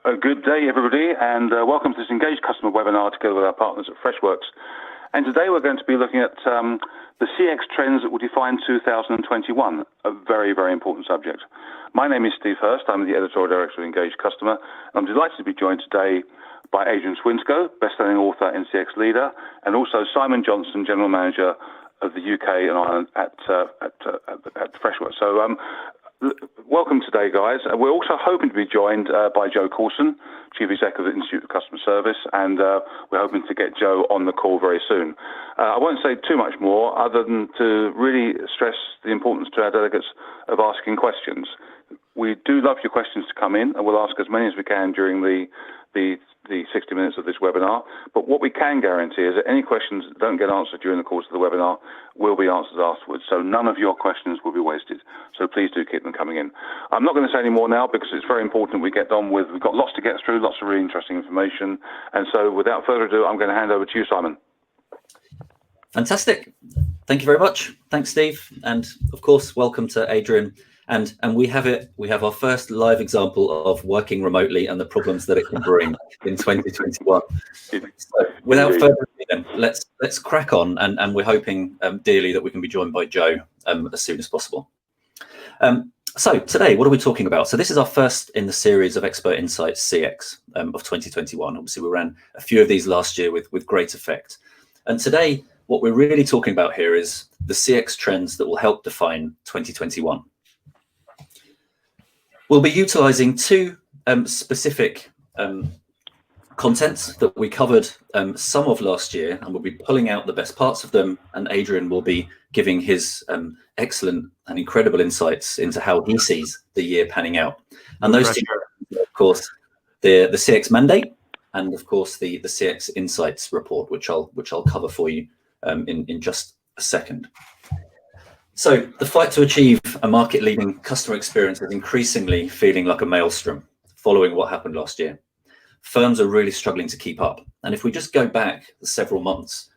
A good day, everybody, and welcome to this Engaged Customer webinar together with our partners at Freshworks. And today we're going to be looking at the CX trends that will define 2021, a very, very important subject. My name is Steve Hurst. I'm the Editorial Director of Engaged Customer. I'm delighted to be joined today by Adrians, best-selling author and CX leader, and also Simon Johnson, General Manager of the UK and Ireland at Freshworks. So welcome today, guys. We're also hoping to be joined by Joe Coulson, Chief Executive of the Institute of Customer Service, and we're hoping to get Joe on the call very soon. I won't say too much more other than to really stress the importance to our delegates of asking questions. We do love your questions to come in, and we'll ask as many as we can during the 60 minutes of this webinar. But what we can guarantee is that any questions that don't get answered during the course of the webinar will be answered afterwards. So none of your questions will be wasted. So please do keep them coming in. I'm not going to say any more now because it's very important we get on with. We've got lots to get through, lots of really interesting information. And so without further ado, I'm going to hand over to you, Simon. Fantastic. Thank you very much. Thanks, Steve. And of course, welcome to Adrian. And we have our first live example of working remotely and the problems that it can bring in 2021. So without further ado, let's crack on, and we're hoping dearly that we can be joined by Joe as soon as possible. So today, what are we talking about? So this is our first in the series of Expert Insights CX of 2021. Obviously, we ran a few of these last year with great effect. And today, what we're really talking about here is the CX trends that will help define 2021. We'll be utilising two specific contents that we covered some of last year, and we'll be pulling out the best parts of them, and Adrian will be giving his excellent and incredible insights into how he sees the year panning out. And those two, of course, the CX mandate, and of course the CX Insights report, which I'll cover for you in just a second. So the fight to achieve a market-leading customer experience is increasingly feeling like a maelstrom following what happened last year. Firms are really struggling to keep up. And if we just go back several months,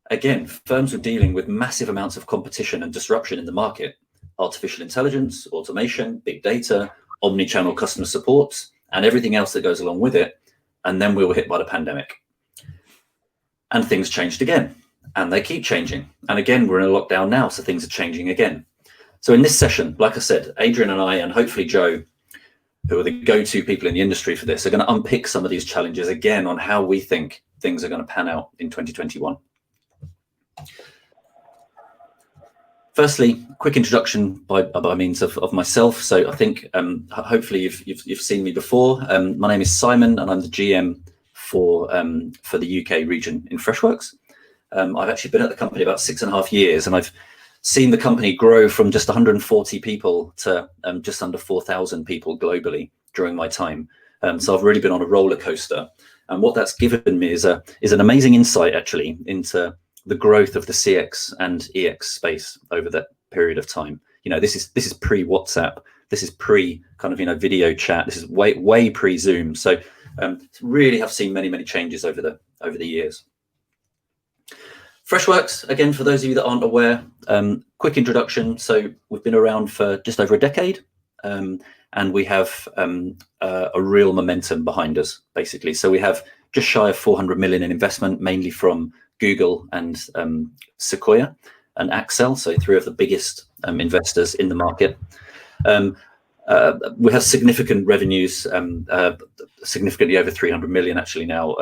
again, firms were dealing with massive amounts of competition and disruption in the market. Artificial intelligence, automation, big data, omni-channel customer support, and everything else that goes along with it. And then we were hit by the pandemic. And things changed again. And they keep changing. And again, we're in a lockdown now, so things are changing again. So in this session, like I said, Adrian and I, and hopefully Joe, who are the go-to people in the industry for this, are going to unpick some of these challenges again on how we think things are going to pan out in 2021. Firstly, quick introduction by means of myself. So I think hopefully you've seen me before. My name is Simon, and I'm the GM for the UK region in Freshworks. I've actually been at the company about 6.5 years, and I've seen the company grow from just 140 people to just under 4,000 people globally during my time. So I've really been on a roller coaster. And what that's given me is an amazing insight, actually, into the growth of the CX and EX space over that period of time. You know, this is pre-WhatsApp. This is pre kind of video chat. This is way pre-Zoom. So really have seen many changes over the years. Freshworks, again, for those of you that aren't aware, quick introduction. So we've been around for just over a decade, and we have a real momentum behind us, basically. So we have just shy of 400 million in investment, mainly from Google and Sequoia and Accel, so three of the biggest investors in the market. We have significant revenues, significantly over 300 million actually now.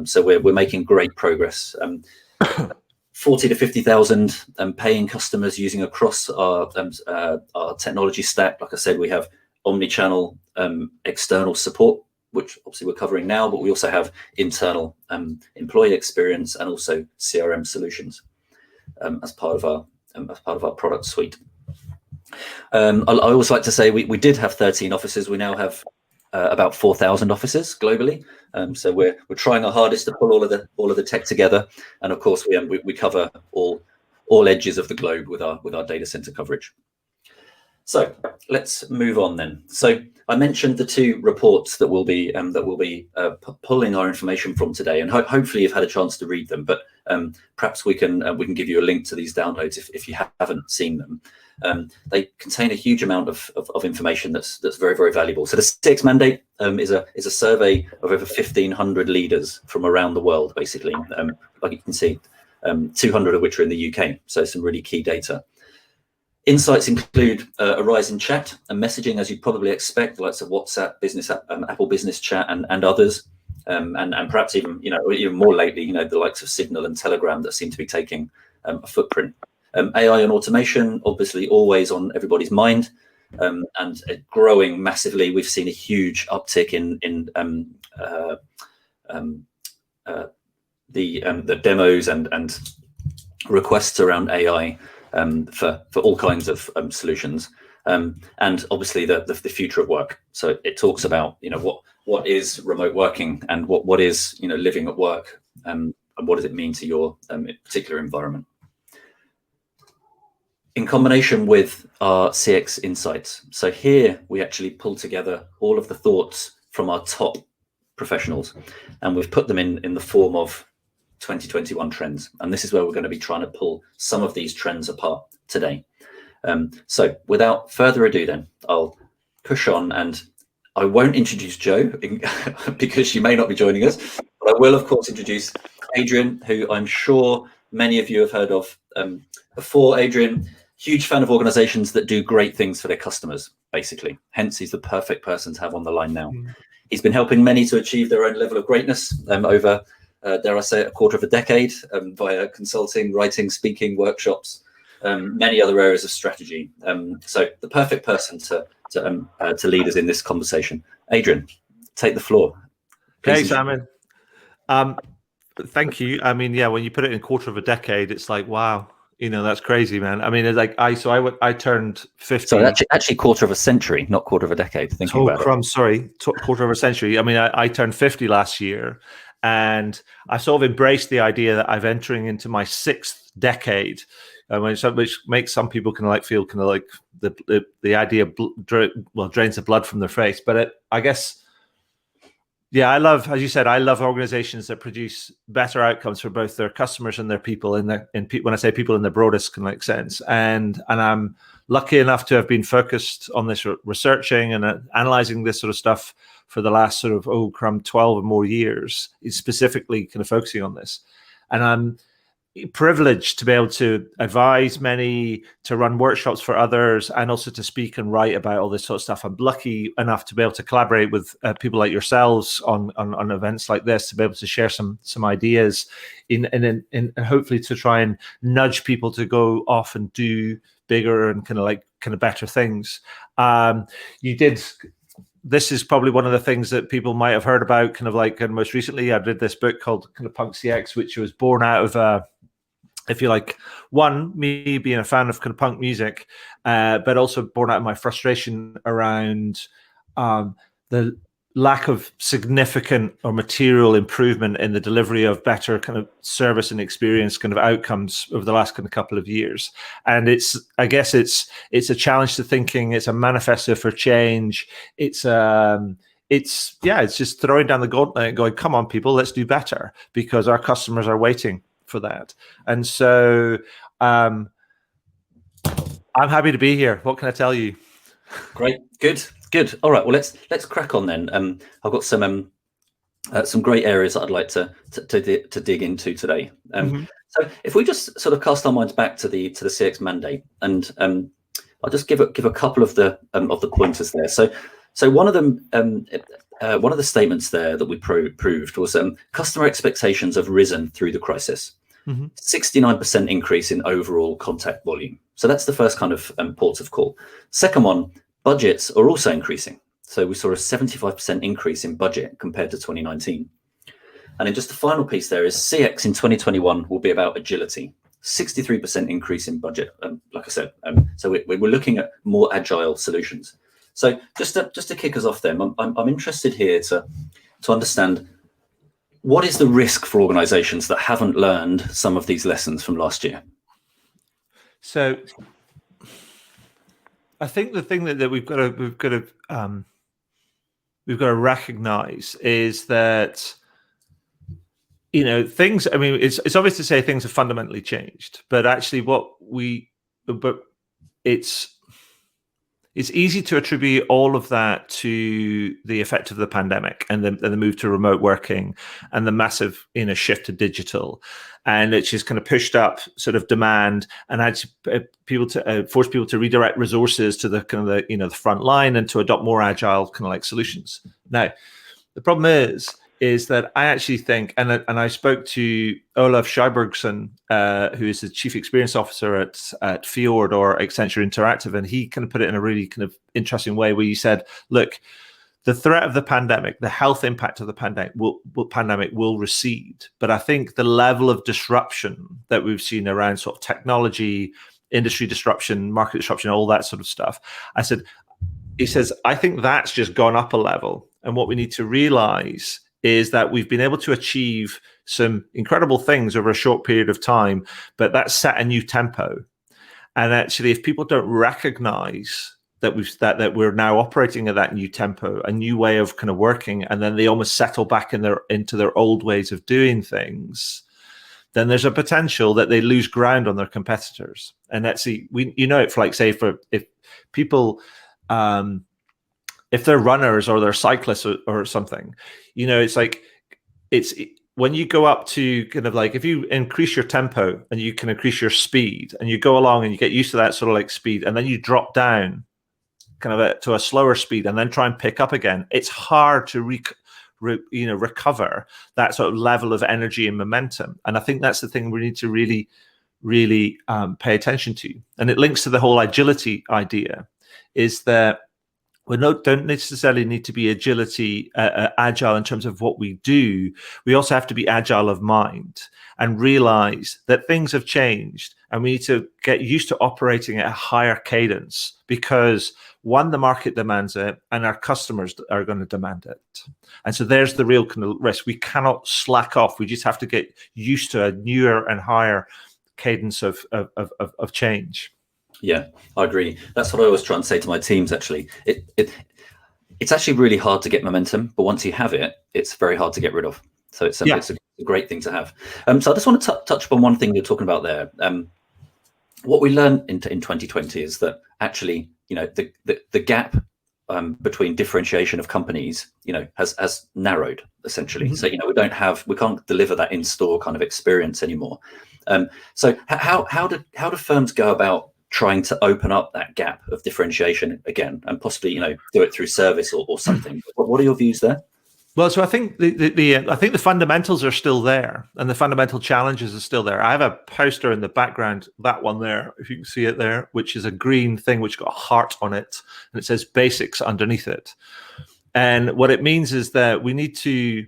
So we're making great progress. 40 to 50,000 paying customers using across our technology stack. Like I said, we have omni-channel external support, which obviously we're covering now, but we also have internal employee experience and also CRM solutions as part of our product suite. I always like to say we did have 13 offices. We now have about 4,000 offices globally. So we're trying our hardest to pull all of the tech together, and of course we cover all edges of the globe with our data center coverage. So let's move on then. So I mentioned the two reports that we'll be pulling our information from today, and hopefully you've had a chance to read them. But perhaps we can give you a link to these downloads if you haven't seen them. They contain a huge amount of information that's very, very valuable. So the CX mandate is a survey of over 1,500 leaders from around the world, basically. Like you can see, 200 of which are in the UK. So some really key data. Insights include a rise in chat and messaging, as you'd probably expect, the likes of WhatsApp, Business App, Apple Business Chat, and others, and perhaps even even more lately, the likes of Signal and Telegram that seem to be taking a footprint. AI and automation, obviously, always on everybody's mind, and growing massively. We've seen a huge uptick in the demos and requests around AI. For all kinds of solutions, and obviously the future of work. So it talks about what is remote working and what is living at work, and what does it mean to your particular environment. In combination with our CX insights, so here we actually pull together all of the thoughts from our top professionals, and we've put them in the form of 2021 trends, and this is where we're going to be trying to pull some of these trends apart today. So without further ado, then I'll push on, and I won't introduce Jo because she may not be joining us, but I will of course introduce Adrian, who I'm sure many of you have heard of before. Adrian, huge fan of organizations that do great things for their customers, basically, hence he's the perfect person to have on the line now. He's been helping many to achieve their own level of greatness over dare I say, a quarter of a decade via consulting, writing, speaking, workshops, many other areas of strategy. So the perfect person to lead us in this conversation. Adrian, take the floor. Hey, Simon. Thank you. I mean, yeah, when you put it in a quarter of a decade, it's like, wow, that's crazy, man. I mean, it's like I turned 50. So actually quarter of a century, not quarter of a decade. Thinking about it. Sorry, quarter of a century. I mean, I turned 50 last year. And I sort of embraced the idea that I'm entering into my 6th decade, which makes some people feel like the idea drains the blood from their face. But I guess, yeah, as you said, I love organizations that produce better outcomes for both their customers and their people. When I say people in the broadest sense, and I'm lucky enough to have been focused on this, researching and analyzing this sort of stuff for the last 12 or more years, is specifically kind of focusing on this. And I'm privileged to be able to advise many, to run workshops for others, and also to speak and write about all this sort of stuff. I'm lucky enough to be able to collaborate with people like yourselves on events like this, to be able to share some ideas and hopefully to try and nudge people to go off and do bigger and kind of better things. This is probably one of the things that people might have heard about most recently. I did this book called Punk CX, which was born out of, if you like, one, me being a fan of punk music, but also born out of my frustration around the lack of significant or material improvement in the delivery of better service and experience outcomes over the last couple of years. And I guess it's a challenge to thinking. It's a manifesto for change. It's just throwing down the gauntlet and going, come on, people, let's do better, because our customers are waiting for that. And so I'm happy to be here. What can I tell you? Great. Good. All right. Well, let's crack on then. I've got some great areas that I'd like to dig into today. So if we just sort of cast our minds back to the CX mandate, and I'll just give a couple of the pointers there. So one of them, one of the statements there that we proved was customer expectations have risen through the crisis. 69% increase in overall contact volume. So that's the first kind of port of call. Second one, budgets are also increasing. So we saw a 75% increase in budget compared to 2019. And then just the final piece there is CX in 2021 will be about agility. 63% increase in budget, like I said. So we're looking at more agile solutions. So just to kick us off then, I'm interested here to understand, what is the risk for organizations that haven't learned some of these lessons from last year? So I think the thing that we've got to we've got to recognize is that, things, I mean, it's obvious to say things have fundamentally changed, but actually it's easy to attribute all of that to the effect of the pandemic and the move to remote working and the massive shift to digital, and it's just kind of pushed up sort of demand and had people to force people to redirect resources to the kind of the front line and to adopt more agile kind of like solutions. Now, the problem is that I actually think, and I spoke to Olaf Scheibergson, who is the Chief Experience Officer at Fjord or Accenture Interactive, and he kind of put it in a really kind of interesting way where he said, look, the threat of the pandemic, the health impact of the pandemic will recede. But I think the level of disruption that we've seen around sort of technology, industry disruption, market disruption, all that sort of stuff, he says, I think that's just gone up a level. And what we need to realize is that we've been able to achieve some incredible things over a short period of time, but that's set a new tempo. And actually, if people don't recognize that we're now operating at that new tempo, a new way of kind of working, and then they almost settle back into their old ways of doing things, then there's a potential that they lose ground on their competitors. And that's if people if they're runners or they're cyclists or something, it's like when you go up to kind of like, if you increase your tempo and you can increase your speed and you go along and you get used to that sort of like speed, and then you drop down kind of to a slower speed and then try and pick up again, it's hard to recover that sort of level of energy and momentum. And I think that's the thing we need to really, really pay attention to. And it links to the whole agility idea, is that we don't necessarily need to be agile in terms of what we do. We also have to be agile of mind and realize that things have changed, and we need to get used to operating at a higher cadence because, one, the market demands it, and our customers are going to demand it. And so there's the real kind of risk. We cannot slack off. We just have to get used to a newer and higher cadence of change. Yeah, I agree. That's what I always try and say to my teams, actually. It's actually really hard to get momentum, but once you have it, it's very hard to get rid of. So it's a great thing to have. So I just want to touch upon one thing you're talking about there. What we learned in 2020 is that actually, the gap between differentiation of companies, has narrowed essentially. Mm-hmm. So we can't deliver that in-store kind of experience anymore. So how do firms go about trying to open up that gap of differentiation again, and possibly do it through service or something? What are your views there? Well, so I think the fundamentals are still there, and the fundamental challenges are still there. I have a poster in the background, that one there, if you can see it there, which is a green thing which got a heart on it, and it says basics underneath it. And what it means is that we need to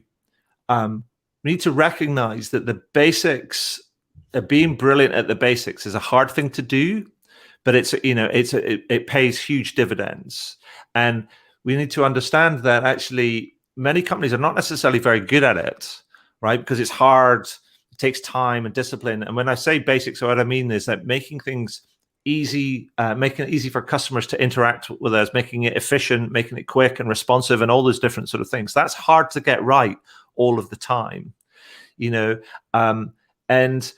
recognize that the basics, being brilliant at the basics, is a hard thing to do, but it pays huge dividends. And we need to understand that actually many companies are not necessarily very good at it, right? Because it's hard, it takes time and discipline. And when I say basics, what I mean is that making things easy, making it easy for customers to interact with us, making it efficient, making it quick and responsive, and all those different sort of things. That's hard to get right all of the time, and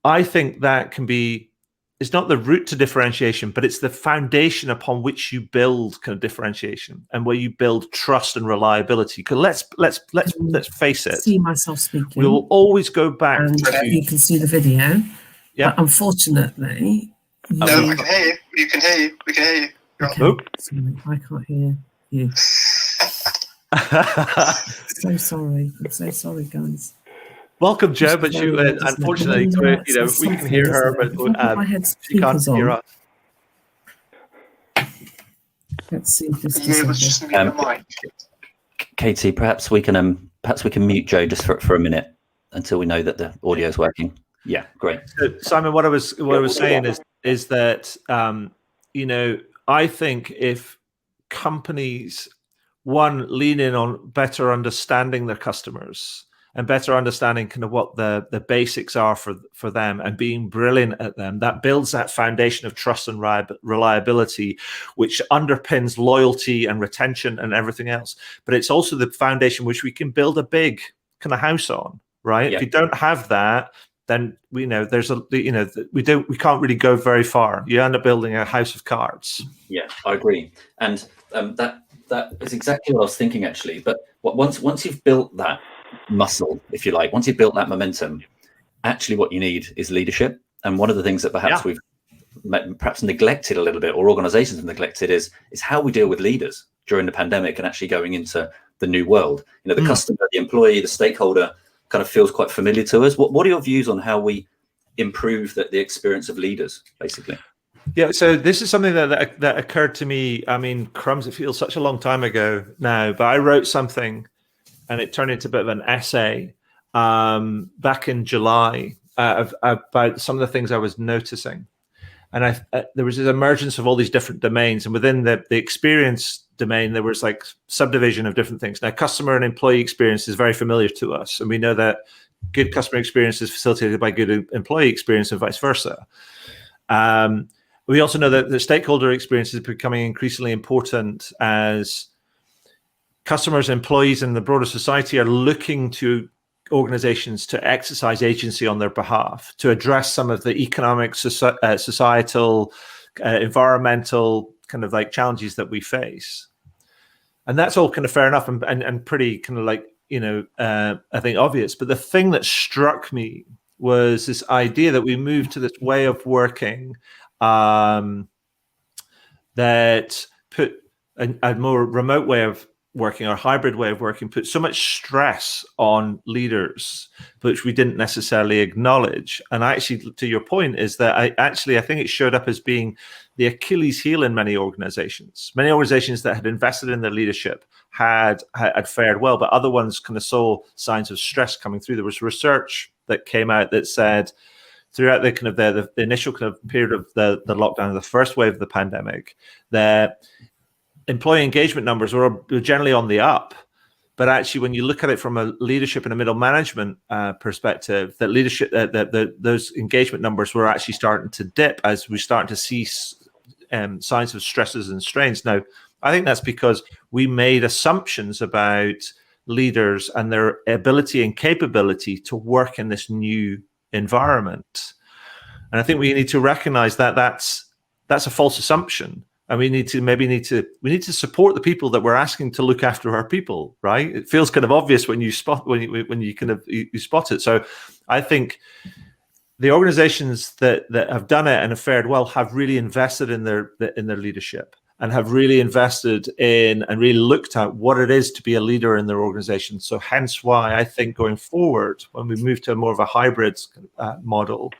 I think that can be, it's not the route to differentiation, but it's the foundation upon which you build kind of differentiation and where you build trust and reliability. Because let's face it. See myself speaking. We will always go back. And you can see the video. Yeah. But unfortunately, no, we can hear you. You can hear you. We can hear you. Okay. Nope. Sorry, I can't hear you. So sorry. I'm so sorry, guys. Welcome, Joe, but she, unfortunately, we can hear her, but she can't hear us. Let's see if this is Katie, perhaps we can mute Joe just for a minute until we know that the audio is working. Yeah, great. So, Simon, what I was saying is that I think if companies, one, lean in on better understanding their customers and better understanding kind of what the basics are for them and being brilliant at them, that builds that foundation of trust and reliability, which underpins loyalty and retention and everything else. But it's also the foundation which we can build a big kind of house on, right? Yeah. If you don't have that, then we can't really go very far. You end up building a house of cards. Yeah, I agree. And that is exactly what I was thinking, actually. But once you've built that muscle, if you like, once you've built that momentum, actually what you need is leadership. And one of the things that perhaps we've perhaps neglected a little bit, or organizations have neglected, is how we deal with leaders during the pandemic and actually going into the new world. You know, the customer, the employee, the stakeholder kind of feels quite familiar to us. What are your views on how we improve the experience of leaders, basically? Yeah, so this is something that occurred to me. I mean, crumbs, it feels such a long time ago now, but I wrote something and it turned into a bit of an essay back in July about some of the things I was noticing. And there was this emergence of all these different domains, and within the experience domain, there was like subdivision of different things. Now, customer and employee experience is very familiar to us, and we know that good customer experience is facilitated by good employee experience and vice versa. We also know that the stakeholder experience is becoming increasingly important as customers, employees, and the broader society are looking to organizations to exercise agency on their behalf, to address some of the economic, societal, environmental kind of like challenges that we face. And that's all kind of fair enough and pretty kind of like, I think obvious. But the thing that struck me was this idea that we moved to this way of working that put a more remote way of working, or hybrid way of working, put so much stress on leaders, which we didn't necessarily acknowledge. And actually, to your point, is that I think it showed up as being the Achilles heel in many organizations. Many organizations that had invested in their leadership had fared well, but other ones kind of saw signs of stress coming through. There was research that came out that said throughout the kind of the initial kind of period of the lockdown, the first wave of the pandemic, that employee engagement numbers were generally on the up, but actually, when you look at it from a leadership and a middle management perspective, that leadership, those engagement numbers were actually starting to dip as we start to see signs of stresses and strains. Now, I think that's because we made assumptions about leaders and their ability and capability to work in this new environment, and I think we need to recognize that that's a false assumption. And we need to support the people that we're asking to look after our people, right? It feels kind of obvious when you spot it. So I think the organizations that have done it and have fared well have really invested in their leadership, and have really invested in and really looked at what it is to be a leader in their organization. So hence why I think going forward, when we move to more of a hybrid model,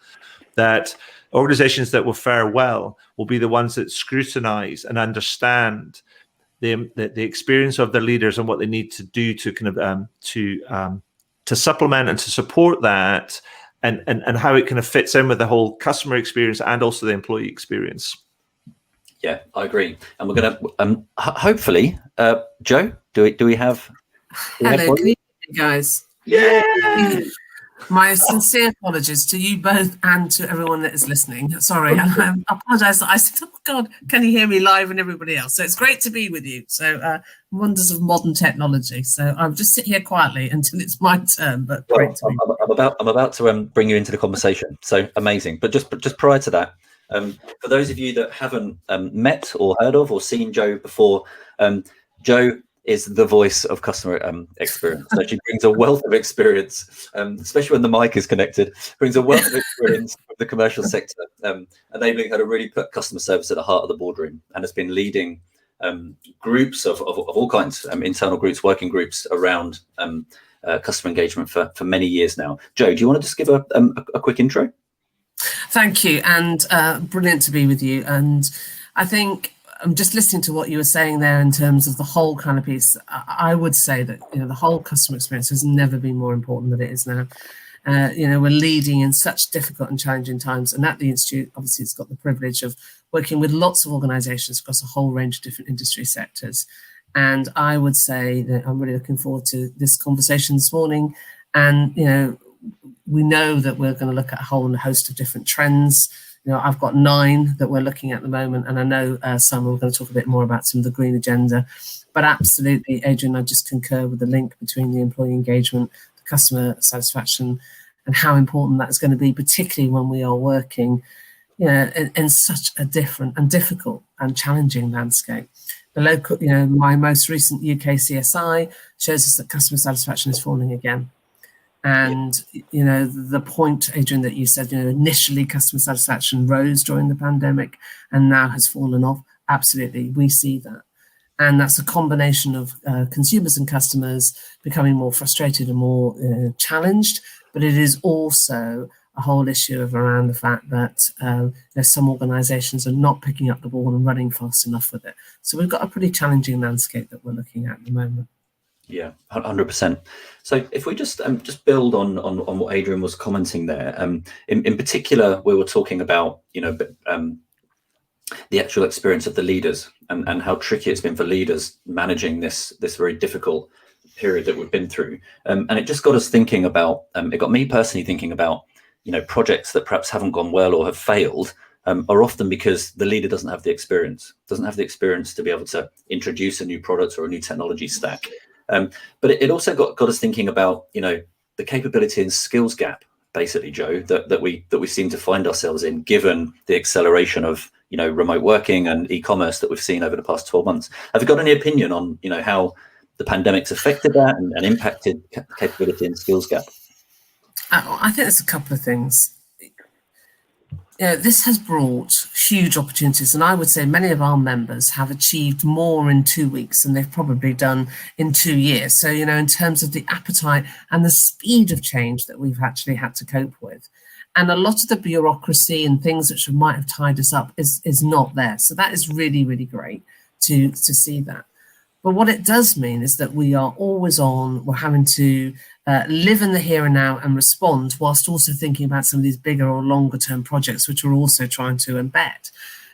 that organizations that will fare well will be the ones that scrutinize and understand the experience of their leaders and what they need to do to kind of to supplement and to support that, and how it kind of fits in with the whole customer experience and also the employee experience. Yeah, I agree. And we're going to hopefully, Joe, do we have? Hello, can you hear me, guys? Yeah. My sincere apologies to you both and to everyone that is listening. Sorry, and I apologise that I said, "Oh God, can you hear me live?" and everybody else. So it's great to be with you. So wonders of modern technology. So I'll just sit here quietly until it's my turn. But great to be. I'm about to bring you into the conversation. So amazing. But just prior to that, for those of you that haven't met or heard of or seen Joe before, Joe is the voice of customer experience. So she brings a wealth of experience, especially when the mic is connected, brings a wealth of experience with the commercial sector, enabling her to really put customer service at the heart of the boardroom, and has been leading groups of all kinds, internal groups, working groups around customer engagement for many years now. Joe, do you want to just give a quick intro? Thank you, and brilliant to be with you. And I think I'm just listening to what you were saying there in terms of the whole kind of piece. I would say that the whole customer experience has never been more important than it is now. We're leading in such difficult and challenging times, and at the Institute, obviously, it's got the privilege of working with lots of organisations across a whole range of different industry sectors. And I would say that I'm really looking forward to this conversation this morning, And, we know that we're going to look at a whole host of different trends. I've got 9 that we're looking at the moment, and I know some we're going to talk a bit more about some of the green agenda. But absolutely, Adrian, I just concur with the link between the employee engagement, the customer satisfaction, and how important that is going to be, particularly when we are working in such a different and difficult and challenging landscape. The local, my most recent UK CSI shows us that customer satisfaction is falling again. And, the point, Adrian, that you said, initially customer satisfaction rose during the pandemic and now has fallen off. Absolutely, we see that. And that's a combination of consumers and customers becoming more frustrated and more challenged. But it is also a whole issue of around the fact that some organisations are not picking up the ball and running fast enough with it. So we've got a pretty challenging landscape that we're looking at the moment. Yeah, 100%. So if we just build on what Adrian was commenting there, in particular, we were talking about the actual experience of the leaders and how tricky it's been for leaders managing this very difficult period that we've been through, and it just got us thinking about. It got me personally thinking about projects that perhaps haven't gone well or have failed. Are often because the leader doesn't have the experience to be able to introduce a new product or a new technology stack. But it also got us thinking about the capability and skills gap, basically, Joe, that we seem to find ourselves in, given the acceleration of remote working and e-commerce that we've seen over the past 12 months. Have you got any opinion on how the pandemic's affected that and impacted capability and skills gap? I think there's a couple of things. This has brought huge opportunities, and I would say many of our members have achieved more in 2 weeks than they've probably done in 2 years. So, in terms of the appetite and the speed of change that we've actually had to cope with. And a lot of the bureaucracy and things which might have tied us up is not there. So that is really, really great to see that. But what it does mean is that we are always on, we're having to live in the here and now and respond, whilst also thinking about some of these bigger or longer term projects, which we're also trying to embed.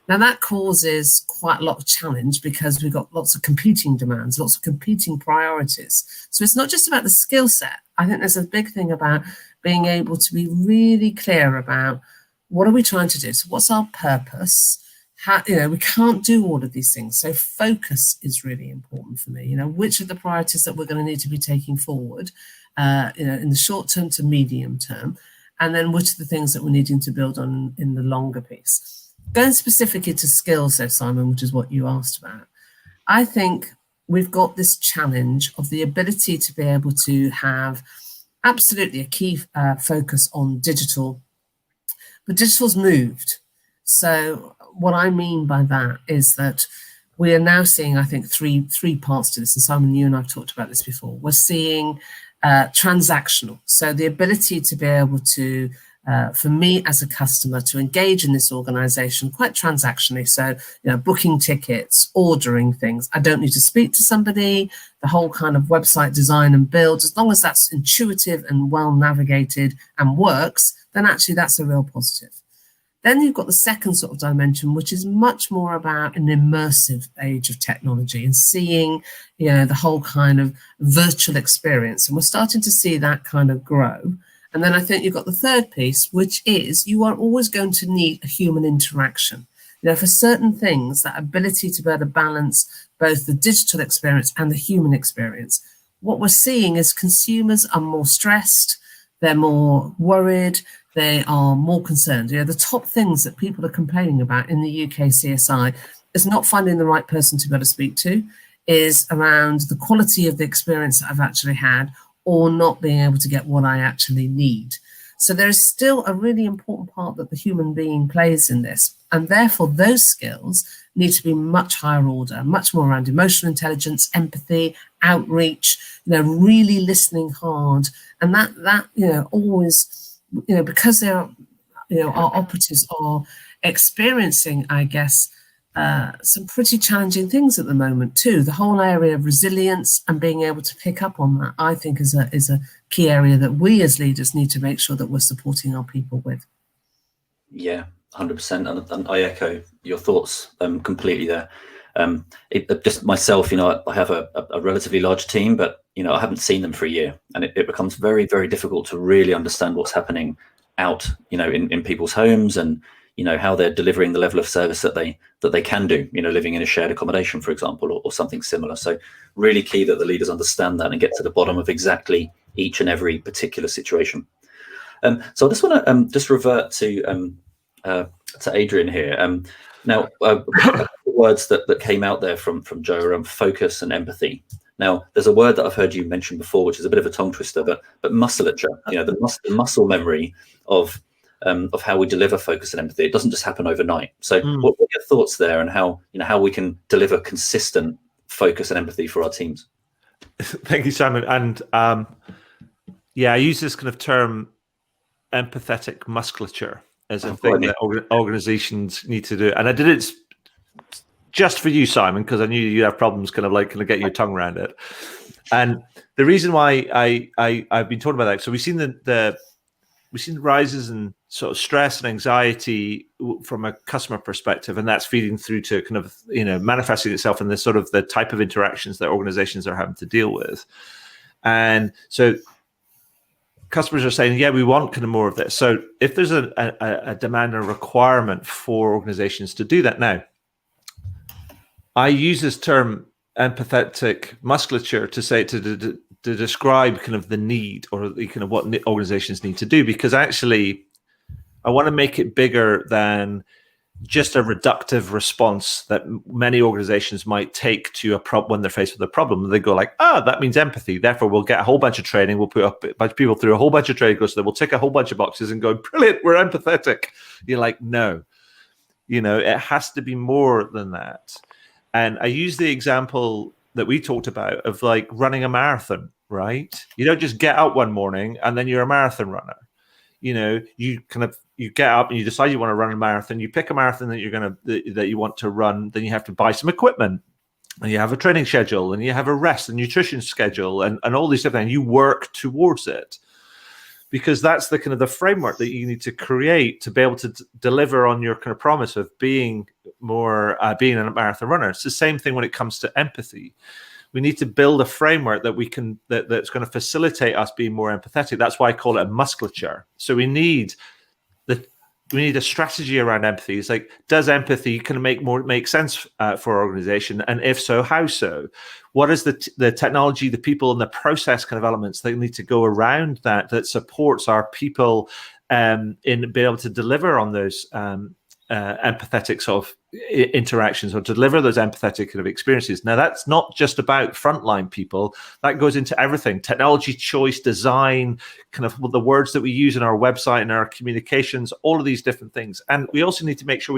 Now that causes quite a lot of challenge because we've got lots of competing demands, lots of competing priorities. So it's not just about the skill set. I think there's a big thing about being able to be really clear about what are we trying to do? So what's our purpose? How, we can't do all of these things. So focus is really important for me. Which are the priorities that we're going to need to be taking forward, in the short term to medium term, and then which are the things that we're needing to build on in the longer piece. Going specifically to skills, though, Simon, which is what you asked about, I think we've got this challenge of the ability to be able to have absolutely a key focus on digital, but digital's moved. So what I mean by that is that we are now seeing, I think, three parts to this. And Simon, you and I have talked about this before. We're seeing transactional. So the ability to be able to, for me as a customer, to engage in this organization quite transactionally. So, booking tickets, ordering things. I don't need to speak to somebody. The whole kind of website design and build, as long as that's intuitive and well navigated and works, then actually that's a real positive. Then you've got the second sort of dimension, which is much more about an immersive age of technology and seeing, the whole kind of virtual experience. And we're starting to see that kind of grow. And then I think you've got the third piece, which is you are always going to need a human interaction. For certain things, that ability to be able to balance both the digital experience and the human experience. What we're seeing is consumers are more stressed, they're more worried, they are more concerned. The top things that people are complaining about in the UK CSI is not finding the right person to be able to speak to, is around the quality of the experience that I've actually had, or not being able to get what I actually need. So there is still a really important part that the human being plays in this. And therefore, those skills need to be much higher order, much more around emotional intelligence, empathy, outreach, really listening hard. And that always, because they are, our operatives are experiencing, I guess, some pretty challenging things at the moment too. The whole area of resilience and being able to pick up on that, I think, is a key area that we as leaders need to make sure that we're supporting our people with. Yeah, 100%, and I echo your thoughts completely there. Just myself, I have a relatively large team, but I haven't seen them for a year, and it becomes very, very difficult to really understand what's happening out, in people's homes, and how they're delivering the level of service that they can do, living in a shared accommodation, for example, or something similar. So really key that the leaders understand that and get to the bottom of exactly each and every particular situation. So I just want to just revert to Adrian here. Now, the words that came out there from Joe around focus and empathy. Now, there's a word that I've heard you mention before, which is a bit of a tongue twister, but musculature. The muscle memory of how we deliver focus and empathy. It doesn't just happen overnight. So, what are your thoughts there, and how we can deliver consistent focus and empathy for our teams? Thank you, Simon. And I use this kind of term, empathetic musculature, as a thing that organizations need to do. And I did it just for you, Simon, because I knew you'd have problems kind of getting your tongue around it. And the reason why I've been talking about that, so we've seen the rises in sort of stress and anxiety from a customer perspective, and that's feeding through to kind of manifesting itself in this sort of the type of interactions that organizations are having to deal with. And so customers are saying, yeah, we want kind of more of this. So if there's a demand and a requirement for organizations to do that now, I use this term empathetic musculature to say to describe kind of the need, or the kind of what organizations need to do, because actually I want to make it bigger than just a reductive response that many organizations might take to a problem when they're faced with a problem. They go like, that means empathy. Therefore, we'll get a whole bunch of training. We'll put a bunch of people through a whole bunch of training courses. We'll tick a whole bunch of boxes and go, brilliant, we're empathetic. You're like, no, it has to be more than that. And I use the example that we talked about of like running a marathon, right? You don't just get up one morning and then you're a marathon runner. You get up and you decide you want to run a marathon. You pick a marathon that you want to run. Then you have to buy some equipment, and you have a training schedule, and you have a rest and nutrition schedule, and all these different things. You work towards it, because that's the kind of the framework that you need to create to be able to deliver on your kind of promise of being being a marathon runner. It's the same thing when it comes to empathy. We need to build a framework that's going to facilitate us being more empathetic. That's why I call it a musculature. So we need a strategy around empathy. It's like, does empathy kind of make sense for our organization? And if so, how so? What is the technology, the people, and the process kind of elements that need to go around that supports our people in being able to deliver on those empathetic sort of interactions, or deliver those empathetic kind of experiences. Now, that's not just about frontline people. That goes into everything: technology choice, design, kind of the words that we use in our website and our communications, all of these different things. And we also need to make sure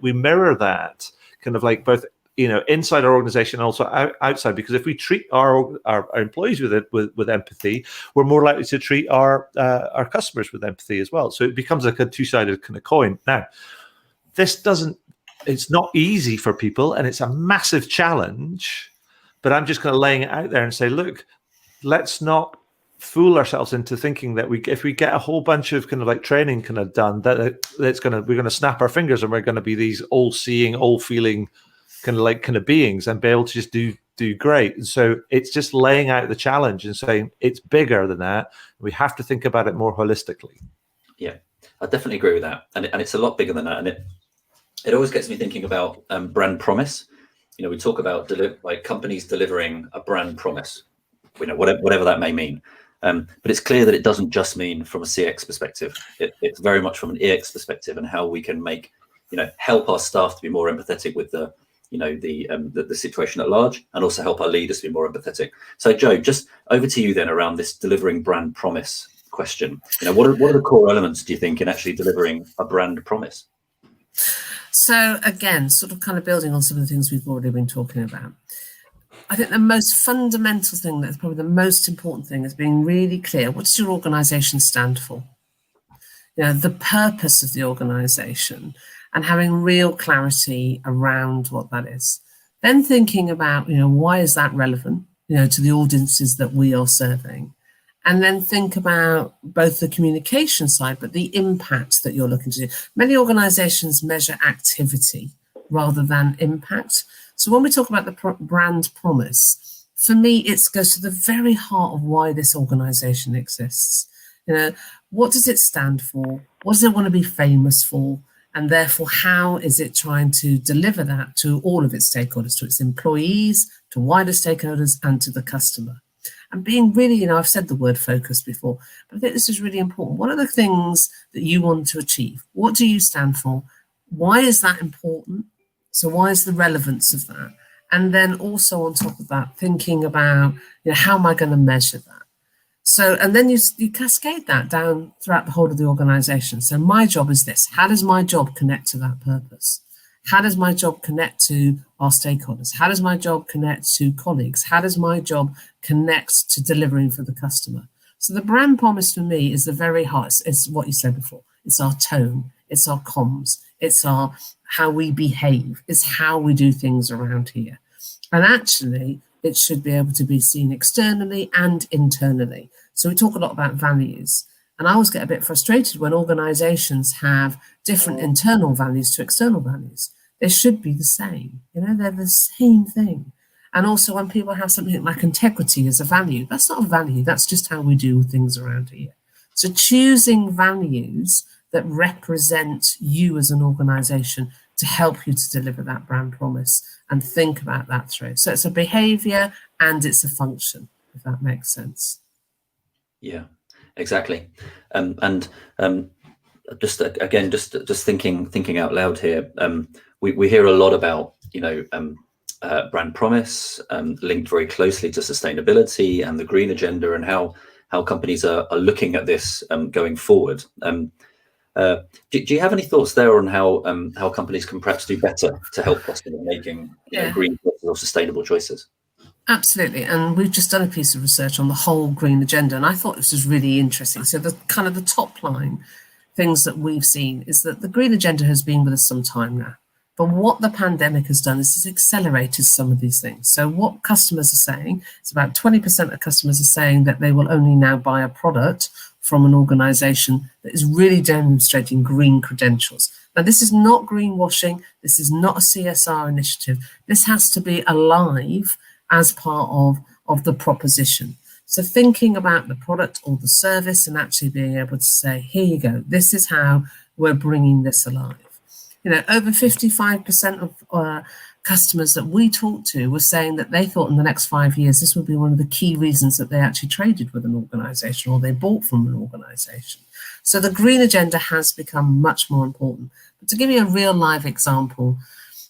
we mirror that kind of like both inside our organization and also outside, because if we treat our employees with empathy, we're more likely to treat our customers with empathy as well. So it becomes like a two-sided kind of coin. Now, it's not easy for people, and it's a massive challenge, but I'm just kind of laying it out there and say, look, let's not fool ourselves into thinking that if we get a whole bunch of kind of like training kind of done, that we're going to snap our fingers and we're going to be these all-seeing, all-feeling kind of beings and be able to just do great. And so it's just laying out the challenge and saying it's bigger than that. We have to think about it more holistically. Yeah, I definitely agree with that. And it's a lot bigger than that. And it always gets me thinking about brand promise. We talk about companies delivering a brand promise, whatever that may mean. But it's clear that it doesn't just mean from a CX perspective. It's very much from an EX perspective, and how we can help our staff to be more empathetic with the situation at large, and also help our leaders to be more empathetic. So, Joe, just over to you then around this delivering brand promise question. What are the core elements, do you think, in actually delivering a brand promise? So again, sort of kind of building on some of the things we've already been talking about, I think the most fundamental thing, that's probably the most important thing, is being really clear. What does your organisation stand for? The purpose of the organisation, and having real clarity around what that is. Then thinking about, why is that relevant, to the audiences that we are serving? And then think about both the communication side, but the impact that you're looking to do. Many organizations measure activity rather than impact. So So when we talk about the brand promise, for me, it goes to the very heart of why this organization exists. What does it stand for? What does it want to be famous for? And therefore, how is it trying to deliver that to all of its stakeholders, to its employees, to wider stakeholders, and to the customer? And being really, I've said the word focus before, but I think this is really important. What are the things that you want to achieve? What do you stand for? Why is that important? So why is the relevance of that? And then also on top of that, thinking about, how am I going to measure that? So, and then you cascade that down throughout the whole of the organization. So my job is this. How does my job connect to that purpose? How does my job connect to our stakeholders? How does my job connect to colleagues? How does my job connect to delivering for the customer? So the brand promise for me is the very heart. It's what you said before. It's our tone. It's our comms. It's how we behave. It's how we do things around here. And actually, it should be able to be seen externally and internally. So we talk a lot about values. And I always get a bit frustrated when organizations have different internal values to external values. They should be the same. They're the same thing. And also when people have something like integrity as a value, that's not a value. That's just how we do things around here. So choosing values that represent you as an organization to help you to deliver that brand promise and think about that through. So it's a behavior and it's a function, if that makes sense. Yeah, exactly. Just again, just thinking out loud here. We hear a lot about brand promise linked very closely to sustainability and the green agenda and how companies are looking at this going forward. Do you have any thoughts there on how companies can perhaps do better to help customers making green or sustainable choices? Absolutely, and we've just done a piece of research on the whole green agenda, and I thought this was really interesting. So the top line things that we've seen is that the green agenda has been with us some time now. But what the pandemic has done is it's accelerated some of these things. So what customers are saying, it's about 20% of customers are saying that they will only now buy a product from an organization that is really demonstrating green credentials. Now, this is not greenwashing. This is not a CSR initiative. This has to be alive as part of the proposition. So thinking about the product or the service and actually being able to say, here you go, this is how we're bringing this alive. Over 55% of customers that we talked to were saying that they thought in the next 5 years, this would be one of the key reasons that they actually traded with an organization or they bought from an organization. So the green agenda has become much more important. But to give you a real live example,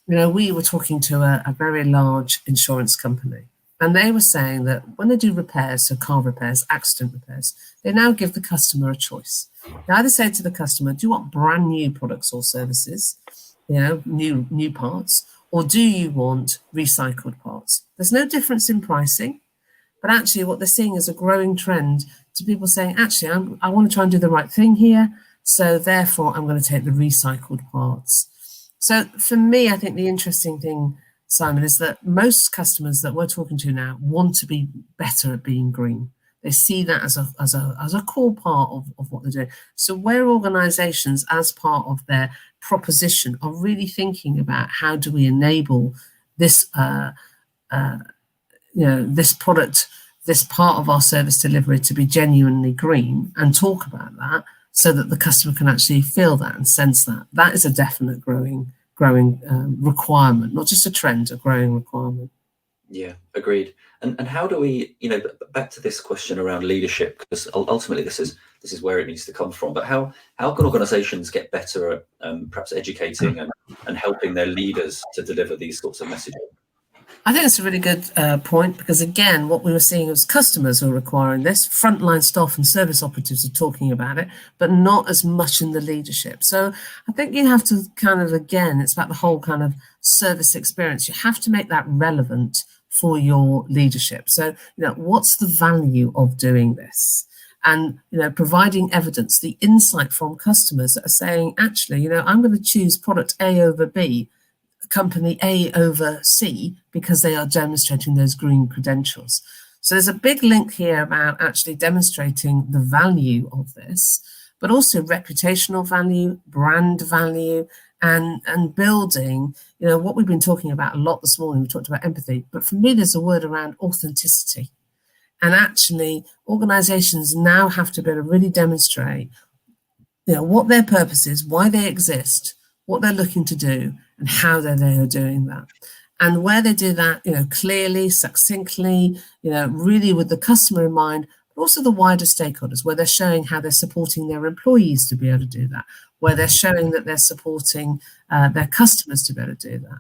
we were talking to a very large insurance company, and they were saying that when they do repairs, so car repairs, accident repairs, they now give the customer a choice. They either say to the customer, do you want brand new products or services, new parts, or do you want recycled parts? There's no difference in pricing, but actually what they're seeing is a growing trend to people saying, actually, I want to try and do the right thing here, so therefore I'm going to take the recycled parts. So for me, I think the interesting thing, Simon, is that most customers that we're talking to now want to be better at being green. They see that as a core part of what they're doing. So where organizations, as part of their proposition, are really thinking about how do we enable this, this product, this part of our service delivery to be genuinely green, and talk about that so that the customer can actually feel that and sense that. That is a definite growing requirement, not just a trend, a growing requirement. Yeah, agreed. And how do we, back to this question around leadership, because ultimately this is where it needs to come from. But how can organizations get better at perhaps educating and helping their leaders to deliver these sorts of messages? I think it's a really good point, because again, what we were seeing was customers were requiring this, frontline staff and service operatives are talking about it, but not as much in the leadership. So I think you have to again, it's about the whole service experience. You have to make that relevant for your leadership. So, what's the value of doing this? And, providing evidence, the insight from customers that are saying, actually, I'm going to choose product A over B, company A over C, because they are demonstrating those green credentials. So there's a big link here about actually demonstrating the value of this, but also reputational value, brand value, and building, what we've been talking about a lot this morning. We talked about empathy, but for me, there's a word around authenticity. And actually, organizations now have to be able to really demonstrate, what their purpose is, why they exist, what they're looking to do, and how they are doing that. And where they do that, clearly, succinctly, really with the customer in mind, but also the wider stakeholders, where they're showing how they're supporting their employees to be able to do that, where they're showing that they're supporting their customers to be able to do that.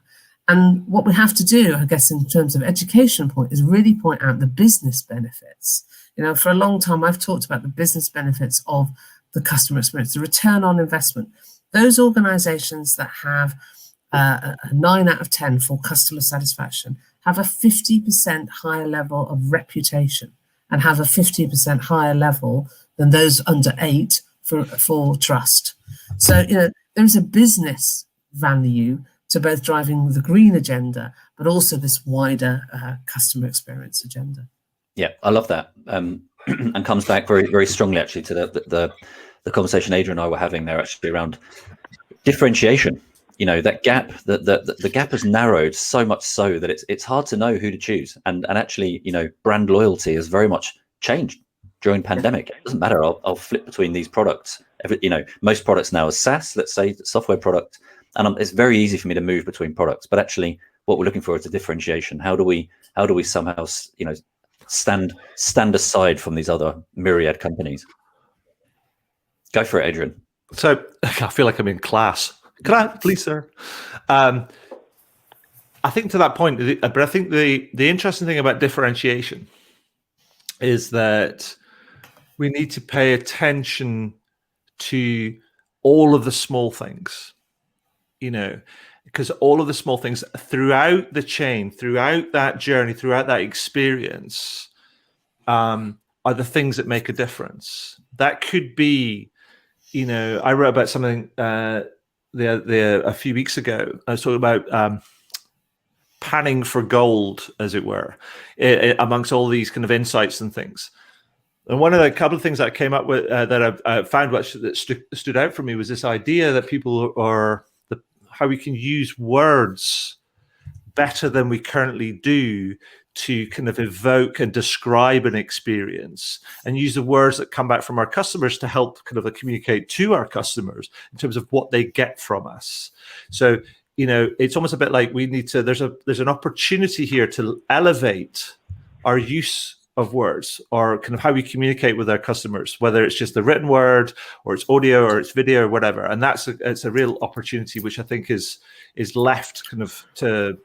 And what we have to do, I guess, in terms of education point, is really point out the business benefits. For a long time, I've talked about the business benefits of the customer experience, the return on investment. Those organizations that have a 9 out of 10 for customer satisfaction have a 50% higher level of reputation and have a 50% higher level than those under 8 for trust. So, there's a business value to both driving the green agenda, but also this wider customer experience agenda. Yeah, I love that. And comes back very, very strongly actually to the conversation Adrian and I were having there actually around differentiation. That gap, the gap has narrowed so much so that it's hard to know who to choose. And actually, brand loyalty has very much changed during pandemic. It doesn't matter. I'll flip between these products. Most products now are SaaS, let's say, software product. And it's very easy for me to move between products. But actually, what we're looking for is a differentiation. How do we somehow, stand aside from these other myriad companies? Go for it, Adrian. So I feel like I'm in class. Can I, please, sir? I think to that point, but I think the interesting thing about differentiation is that we need to pay attention to all of the small things, because all of the small things throughout the chain, throughout that journey, throughout that experience, are the things that make a difference. That could be, I wrote about something a few weeks ago. I was talking about panning for gold, as it were, amongst all these kind of insights and things. And one of the couple of things that I came up with that I found that stood out for me was this idea that people are how we can use words better than we currently do to kind of evoke and describe an experience, and use the words that come back from our customers to help kind of communicate to our customers in terms of what they get from us. So, it's almost a bit like we need to, there's an opportunity here to elevate our use of words, or kind of how we communicate with our customers, whether it's just the written word or it's audio or it's video or whatever. And it's a real opportunity, which I think is left kind of to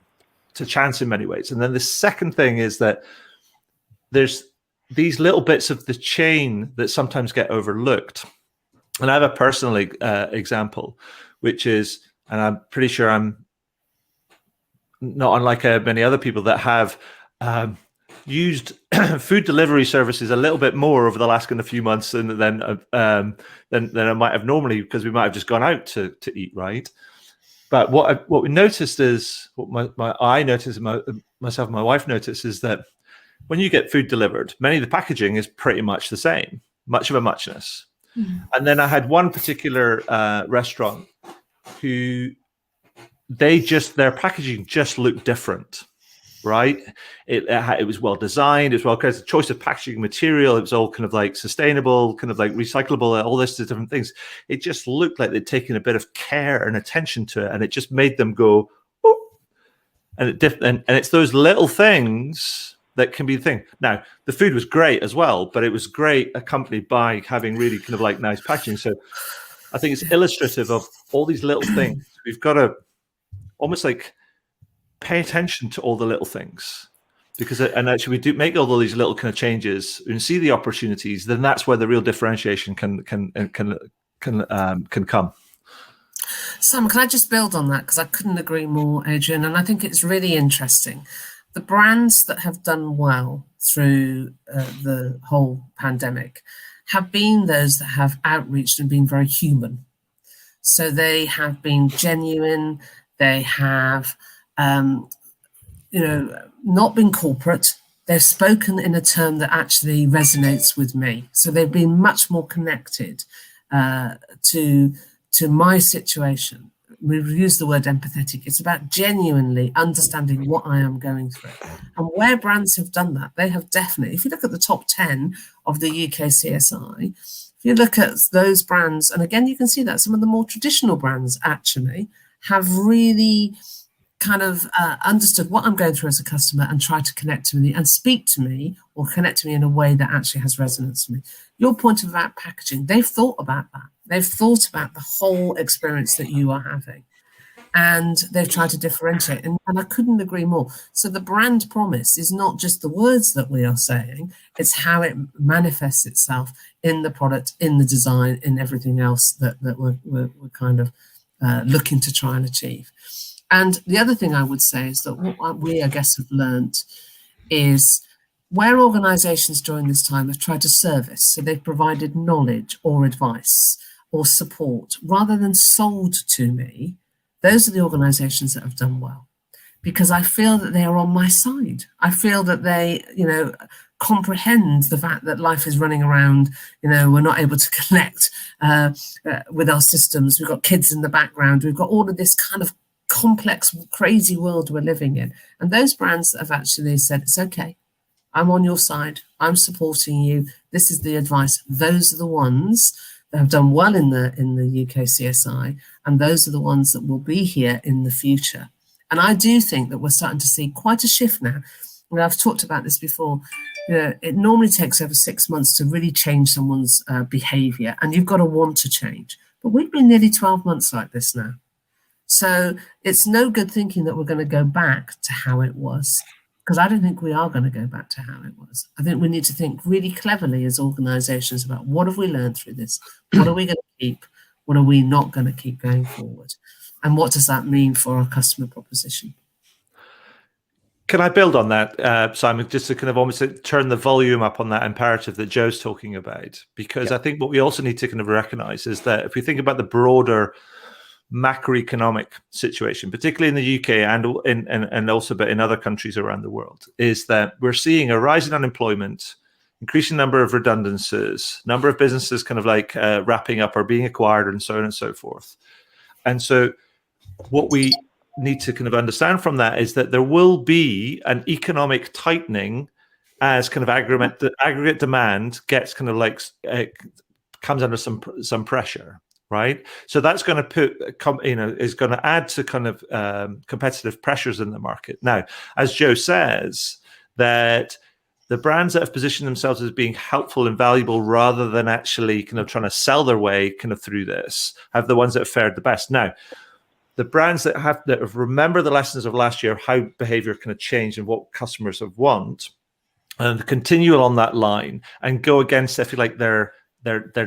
chance in many ways. And then the second thing is that there's these little bits of the chain that sometimes get overlooked. And I have a personal example, which is, and I'm pretty sure I'm not unlike many other people that have used food delivery services a little bit more over the last kind of few months than I might have normally, because we might have just gone out to eat, right? But what we noticed is, myself and my wife noticed, is that when you get food delivered, many of the packaging is pretty much the same, much of a muchness. Mm-hmm. And then I had one particular restaurant who their packaging just looked different, right? It was well designed, it was well created, choice of packaging material, it was all kind of like sustainable, kind of like recyclable, all this different things. It just looked like they'd taken a bit of care and attention to it, and it just made them go, oh. And it's those little things that can be the thing. Now, the food was great as well, but it was great accompanied by having really kind of like nice packaging. So I think it's illustrative of all these little things. We've got to almost like pay attention to all the little things, because and actually we do make all these little kind of changes and see the opportunities. Then that's where the real differentiation can come. Sam, can I just build on that, because I couldn't agree more, Adrian, and I think it's really interesting. The brands that have done well through the whole pandemic have been those that have outreached and been very human. So they have been genuine. They have not been corporate. They've spoken in a term that actually resonates with me. So they've been much more connected to my situation, we've used the word empathetic. It's about genuinely understanding what I am going through. And where brands have done that, they have definitely, if you look at the top 10 of the UK CSI, if you look at those brands, and again, you can see that some of the more traditional brands actually have really kind of understood what I'm going through as a customer and try to connect to me and speak to me or connect to me in a way that actually has resonance to me. Your point about packaging, they've thought about that. They've thought about the whole experience that you are having, and they've tried to differentiate. And I couldn't agree more. So the brand promise is not just the words that we are saying, it's how it manifests itself in the product, in the design, in everything else that we're kind of looking to try and achieve. And the other thing I would say is that what we, I guess, have learned is where organisations during this time have tried to service, so they've provided knowledge or advice or support rather than sold to me, those are the organisations that have done well, because I feel that they are on my side. I feel that they, comprehend the fact that life is running around, we're not able to connect with our systems. We've got kids in the background. We've got all of this kind of complex, crazy world we're living in. And those brands that have actually said, it's okay, I'm on your side, I'm supporting you, this is the advice, those are the ones that have done well in the UK CSI, and those are the ones that will be here in the future. And I do think that we're starting to see quite a shift now. I've talked about this before. It normally takes over 6 months to really change someone's behaviour, and you've got to want to change. But we've been nearly 12 months like this now. So it's no good thinking that we're going to go back to how it was, because I don't think we are going to go back to how it was. I think we need to think really cleverly as organisations about what have we learned through this? What are we going to keep? What are we not going to keep going forward? And what does that mean for our customer proposition? Can I build on that, Simon, just to kind of almost turn the volume up on that imperative that Joe's talking about? Because I think what we also need to kind of recognise is that if we think about the broader macroeconomic situation, particularly in the UK and also but in other countries around the world, is that we're seeing a rise in unemployment, increasing number of redundancies, number of businesses kind of like wrapping up or being acquired, and so on and so forth. And so what we need to kind of understand from that is that there will be an economic tightening as kind of aggregate demand gets kind of like comes under some pressure. Right, so that's going to is going to add to kind of competitive pressures in the market. Now, as Joe says, that the brands that have positioned themselves as being helpful and valuable rather than actually kind of trying to sell their way kind of through this have the ones that have fared the best. Now, the brands that have remember the lessons of last year, how behavior kind of changed and what customers have want, and continue along that line and go against, if you like, their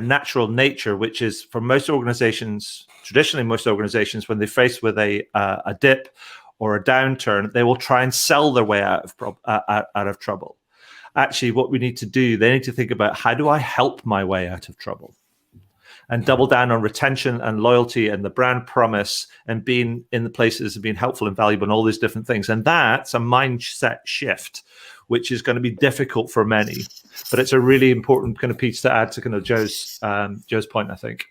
natural nature, which is for most organizations, traditionally most organizations, when they're faced with a dip or a downturn, they will try and sell their way out of trouble. Actually, what we need to do, they need to think about, how do I help my way out of trouble? And double down on retention and loyalty and the brand promise and being in the places and being helpful and valuable and all these different things. And that's a mindset shift, which is going to be difficult for many, but it's a really important kind of piece to add to kind of Joe's point, I think.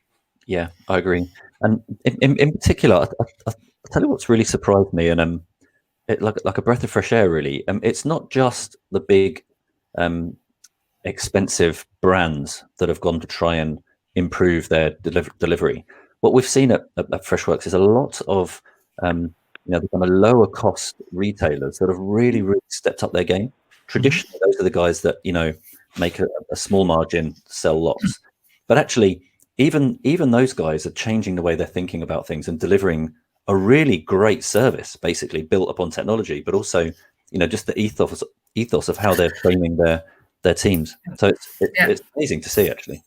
Yeah, I agree. And in particular, I'll tell you what's really surprised me, and it like a breath of fresh air, really. It's not just the big, expensive brands that have gone to try and improve their delivery. What we've seen at Freshworks is a lot of the kind of lower cost retailers that have really, really stepped up their game. Traditionally, those are the guys that make a small margin, sell lots. But actually, even those guys are changing the way they're thinking about things and delivering a really great service, basically built upon technology, but also just the ethos of how they're training their teams. So it's amazing to see, actually.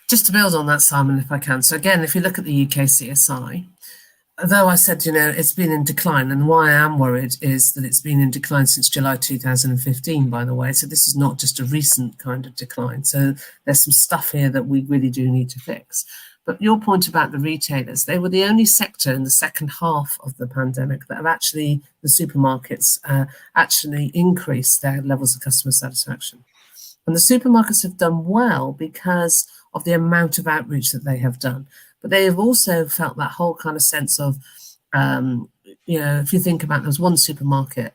Just to build on that, Simon, if I can. So again, if you look at the UK CSI, though I said, it's been in decline, and why I am worried is that it's been in decline since July 2015, by the way. So this is not just a recent kind of decline. So there's some stuff here that we really do need to fix. But your point about the retailers, they were the only sector in the second half of the pandemic that have actually, the supermarkets, actually increased their levels of customer satisfaction. And the supermarkets have done well because of the amount of outreach that they have done. but they have also felt that whole kind of sense of, if you think about, there's one supermarket,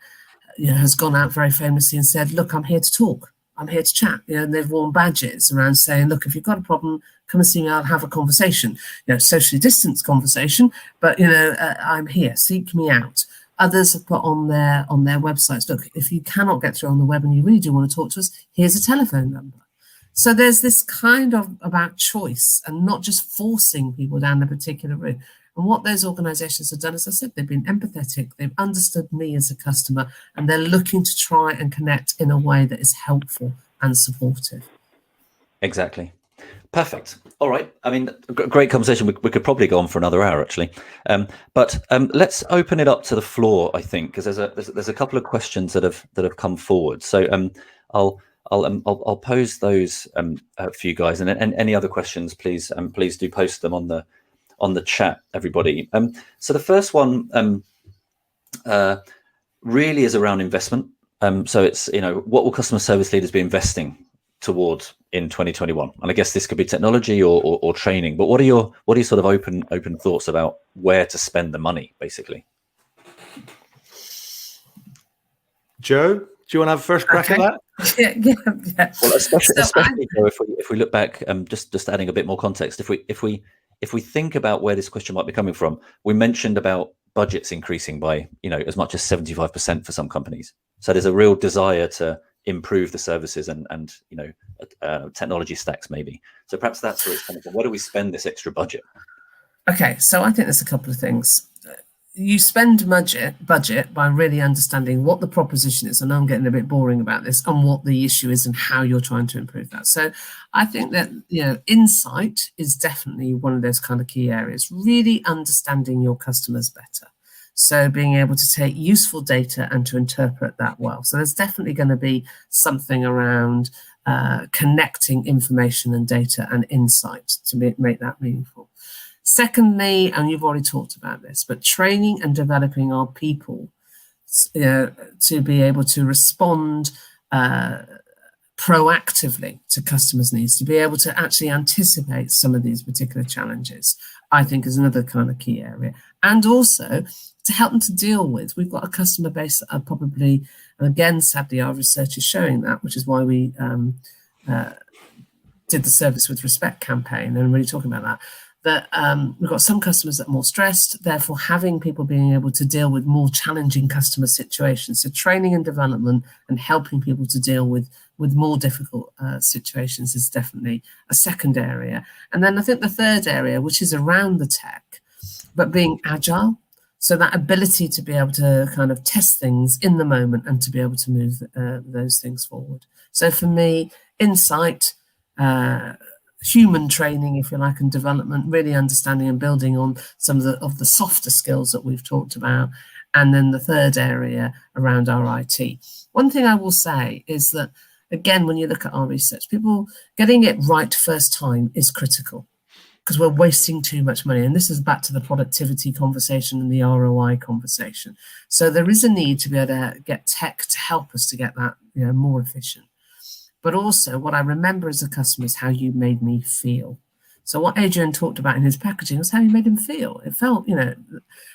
has gone out very famously and said, look, I'm here to talk. I'm here to chat. And they've worn badges around saying, look, if you've got a problem, come and see me. I'll have a conversation, socially distanced conversation, but, I'm here, seek me out. Others have put on their websites, look, if you cannot get through on the web and you really do want to talk to us, here's a telephone number. So there's this kind of about choice and not just forcing people down a particular route. And what those organizations have done, as I said, they've been empathetic, they've understood me as a customer, and they're looking to try and connect in a way that is helpful and supportive. Exactly. Perfect. All right. I mean, great conversation. We could probably go on for another hour, actually. But let's open it up to the floor, I think, because there's a couple of questions that have come forward. So I'll pose those for you guys, and any other questions, please do post them on the chat, everybody. So the first one really is around investment. So it's what will customer service leaders be investing toward in 2021? And I guess this could be technology or training. But what are your sort of open thoughts about where to spend the money, basically? Joe, do you want to have a first crack at that? Yeah. Well, especially if we look back, just adding a bit more context, if we think about where this question might be coming from, we mentioned about budgets increasing by as much as 75% for some companies. So there's a real desire to improve the services and technology stacks maybe. So perhaps that's where it's coming from. Where do we spend this extra budget? Okay, so I think there's a couple of things. You spend budget by really understanding what the proposition is, and I'm getting a bit boring about this, and what the issue is and how you're trying to improve that. So I think that insight is definitely one of those kind of key areas, really understanding your customers better. So being able to take useful data and to interpret that well. So there's definitely going to be something around connecting information and data and insight to make that meaningful. Secondly, and you've already talked about this, but training and developing our people to be able to respond proactively to customers' needs, to be able to actually anticipate some of these particular challenges, I think is another kind of key area. And also to help them to deal with, we've got a customer base that are probably, and again, sadly, our research is showing that, which is why we did the Service with Respect campaign and really talking about that we've got some customers that are more stressed, therefore having people being able to deal with more challenging customer situations. So training and development and helping people to deal with more difficult situations is definitely a second area. And then I think the third area, which is around the tech, but being agile. So that ability to be able to kind of test things in the moment and to be able to move those things forward. So for me, insight, human training, if you like, and development, really understanding and building on some of the softer skills that we've talked about. And then the third area around our IT. One thing I will say is that, again, when you look at our research, people getting it right first time is critical because we're wasting too much money. And this is back to the productivity conversation and the ROI conversation. So there is a need to be able to get tech to help us to get that more efficient. But also what I remember as a customer is how you made me feel. So what Adrian talked about in his packaging was how you made him feel. It felt,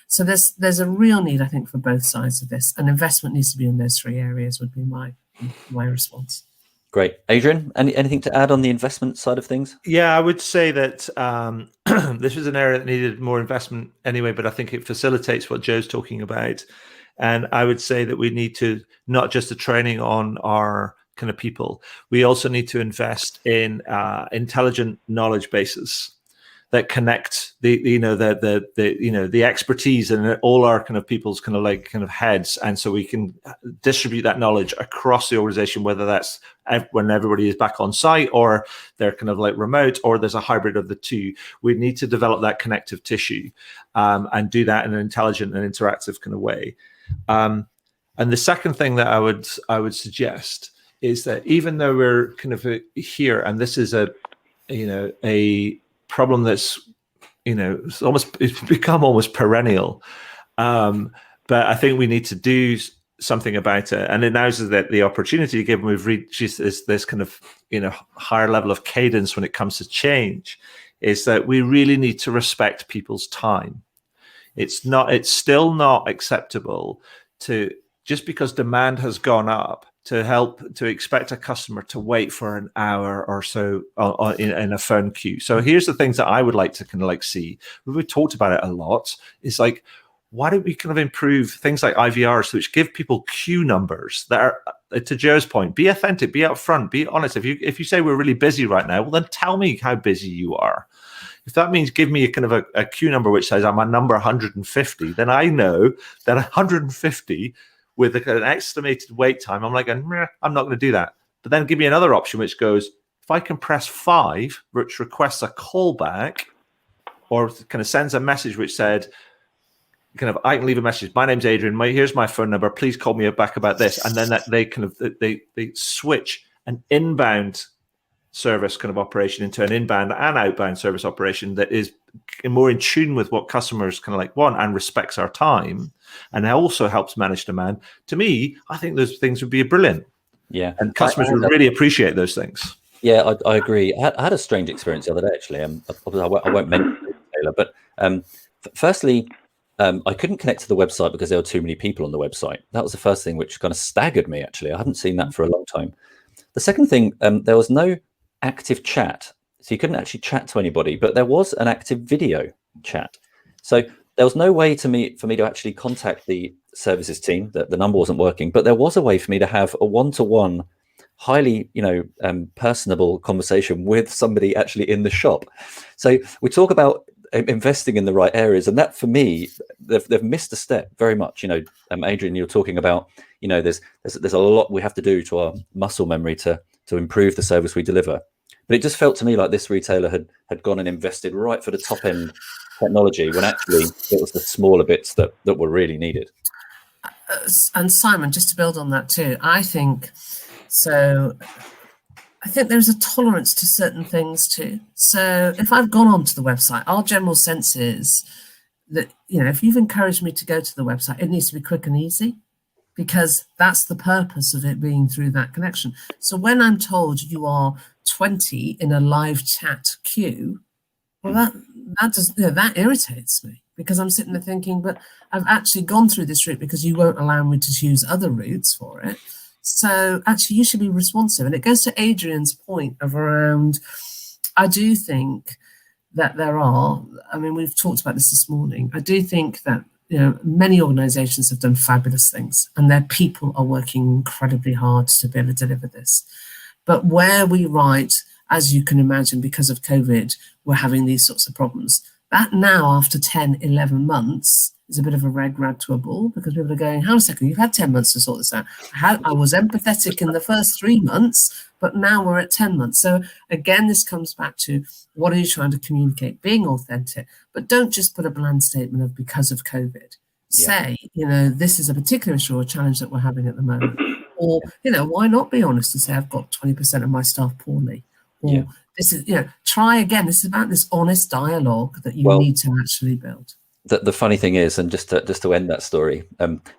so there's a real need, I think, for both sides of this. And investment needs to be in those three areas would be my response. Great. Adrian, anything to add on the investment side of things? Yeah, I would say that this was an area that needed more investment anyway, but I think it facilitates what Joe's talking about. And I would say that we need to not just the training on our kind of people, we also need to invest in intelligent knowledge bases that connect the expertise and all our kind of people's kind of heads, and so we can distribute that knowledge across the organization, whether that's when everybody is back on site or they're kind of like remote or there's a hybrid of the two. We need to develop that connective tissue and do that in an intelligent and interactive kind of way. And the second thing that I would suggest is that even though we're kind of here, and this is a problem that's it's become almost perennial, but I think we need to do something about it. And now is that the opportunity, given we've reached this kind of higher level of cadence when it comes to change, is that we really need to respect people's time. It's still not acceptable to, just because demand has gone up, to expect a customer to wait for an hour or so in a phone queue. So here's the things that I would like to kind of like see. We've talked about it a lot. It's like, why don't we kind of improve things like IVRs, which give people queue numbers that are, to Joe's point, be authentic, be upfront, be honest. If you say we're really busy right now, well, then tell me how busy you are. If that means give me a kind of a queue number which says I'm on number 150, then I know that 150 with an estimated wait time, I'm like, I'm not going to do that. But then give me another option which goes, if I can press 5, which requests a callback, or kind of sends a message which said, kind of, I can leave a message. My name's Adrian. Here's my phone number. Please call me back about this. And then that they switch an inbound service kind of operation into an inbound and outbound service operation that is more in tune with what customers kind of like want and respects our time, and also helps manage demand. To me, I think those things would be brilliant. Yeah, and customers would really appreciate those things. Yeah, I agree. I had a strange experience the other day, actually. I won't mention it, Taylor, but firstly, I couldn't connect to the website because there were too many people on the website. That was the first thing which kind of staggered me, actually. I hadn't seen that for a long time. The second thing, there was no active chat. So you couldn't actually chat to anybody, but there was an active video chat. So there was no way for me to actually contact the services team. The number wasn't working, but there was a way for me to have a one-to-one, highly, personable conversation with somebody actually in the shop. So we talk about investing in the right areas, and that for me, they've missed a step very much. Adrian, you're talking about, there's a lot we have to do to our muscle memory to improve the service we deliver. But it just felt to me like this retailer had gone and invested right for the top end technology, when actually it was the smaller bits that were really needed. And Simon, just to build on that too, I think there's a tolerance to certain things too. So if I've gone onto the website, our general sense is that, if you've encouraged me to go to the website, it needs to be quick and easy, because that's the purpose of it being through that connection. So when I'm told you are 20 in a live chat queue, well, that irritates me, because I'm sitting there thinking, but I've actually gone through this route because you won't allow me to choose other routes for it. So actually, you should be responsive. And it goes to Adrian's point of around, I do think that we've talked about this morning. I do think that, many organizations have done fabulous things, and their people are working incredibly hard to be able to deliver this. But where we write, as you can imagine, because of COVID, we're having these sorts of problems. That now, after 10, 11 months, is a bit of a red rag to a bull, because people are going, hang on a second, you've had 10 months to sort this out. I was empathetic in the first 3 months, but now we're at 10 months. So again, this comes back to, what are you trying to communicate? Being authentic, but don't just put a bland statement of because of COVID. Say, this is a particular issue or challenge that we're having at the moment. Or, why not be honest and say, I've got 20% of my staff poorly. Or this is, try again. This is about this honest dialogue that you need to actually build. The funny thing is, and just to end that story,